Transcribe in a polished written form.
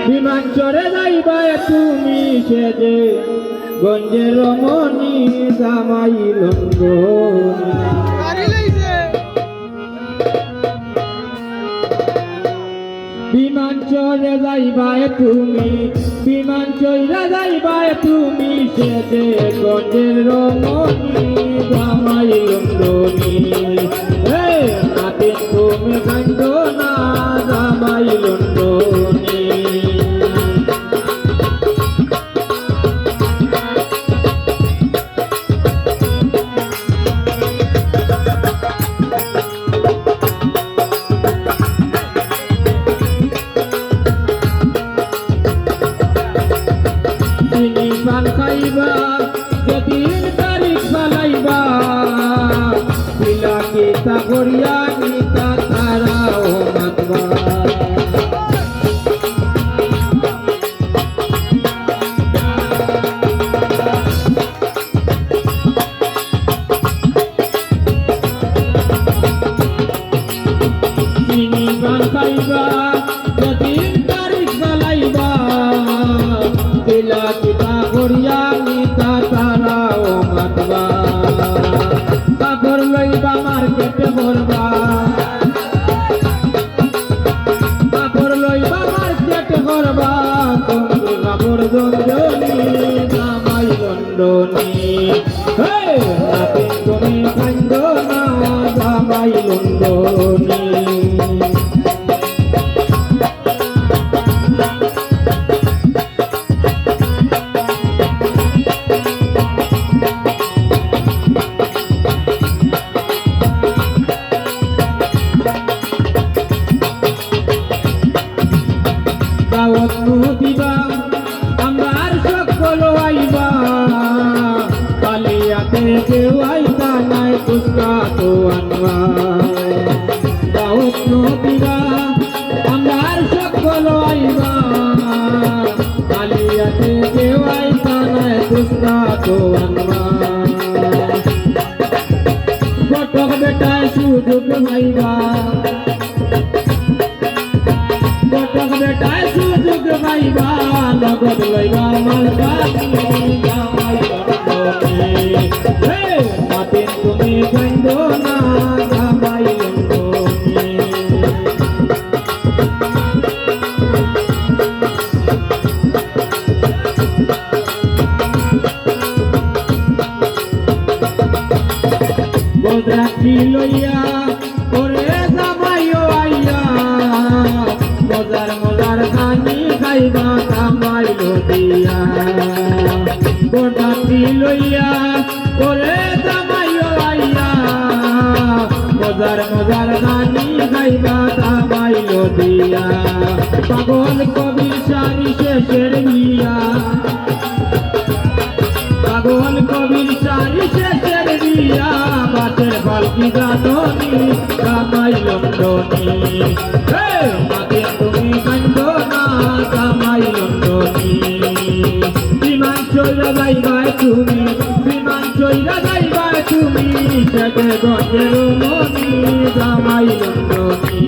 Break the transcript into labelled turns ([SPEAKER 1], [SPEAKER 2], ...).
[SPEAKER 1] বিমান চড়ে যাইবা তুমি সেজে গঞ্জের রমণী জামাই লঙ্গনি বিমান চড়ে যাইবা তুমি বিমান চড়ে যাইবা তুমি সেজে গঞ্জের রমণী জামাই লঙ্গনি নাতে তুমি কান্দ না জামাই লঙ্গনি পান খাইবা যেদিন তারিখ পালাইবা বিলাকে তা করিয়া নিতা তারাও মাতবা চিনি পান খাইবা যেদিন তারিখ পালাইবা বিলাকে করিয়া নিতা তারাও মাতবা কাপড় লইবা মার্কেটে ভরবা কাপড় লইবা মার্কেটে ভরবা তুমি কাপড় জঞ্জনি জামাই লন্ডনি নাতে তুমি কান্দ না জামাই লন্ডনি দাওয়াত দিবা আমার সকল আইবা কালিয়াতে কেউ আইতা নাই পুষ্কা তো আনবা দাওয়াত দিবা আমার সকল আইবা কালিয়াতে কেউ আইতা নাই পুষ্কা তো আনবা ফটক বেটায় সুযোগ পাইবা ফটক বেটায় সুযোগ পাইবা নগদ লইবা মালবা জামাই লন্ডনি নাতে তুমি কান্দ না জামাই লন্ডনি বদ্রাক্ষী লইয়া ওরে জামাইও আইয়া মজার মজার খানি খাইবা কামাই দিয়া বদ্রাক্ষী লইয়া ওরে জামাইও আইয়া মজার মজার খানি খাইবা কামাই দিয়া পাগল কবির সারি শেষের বিয়া পাগল কবির সারি শেষের বিয়া বাতের পালকি জাননি জামাই লন্ডনি নাতে তুমি কান্দ না জামাই লন্ডনি বিমান চইরা যাইবা তুমি বিমান চইরা যাইবা তুমি সেটে গঞ্জের রমণী জামাই লন্ডনি